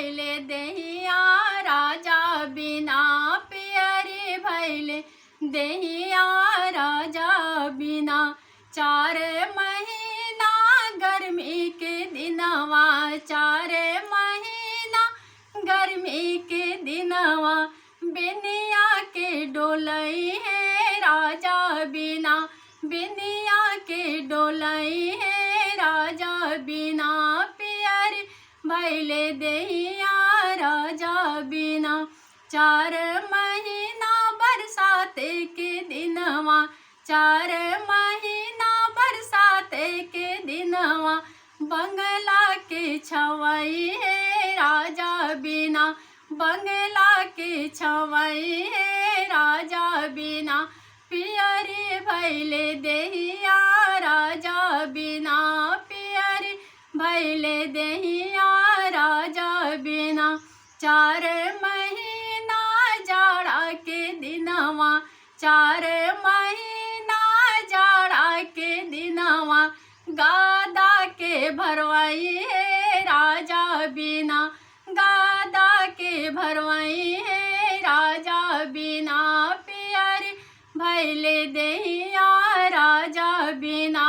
भैले देहिया राजा बिना, पियरी भैले देहिया राजा बिना। 4 महीना गर्मी के दिनवा, 4 महीना गर्मी के दिनवा, बिनिया के डोलई है राजा बिना, बिनिया के डोलई है राजा बिना। पियरी भैले देहिया राजा बिना। 4 महीना बरसात के दिनवा, 4 महीना बरसात के दिनवा, बंगला के छवई है राजा बिना, बंगला के छवई है राजा बिना। पियरी भैले देहिया राजा बिना, पियरी भैले देहिया राजा बिना। 4 महीना जाड़ा के दिनवा, 4 महीना जाड़ा के दिनवा, गादा के भरवाई है राजा बिना, गादा के भरवाई है राजा बिना। पियरी भैले देहिया राजा बिना,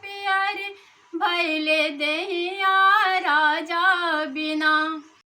पियरी भैले देहिया।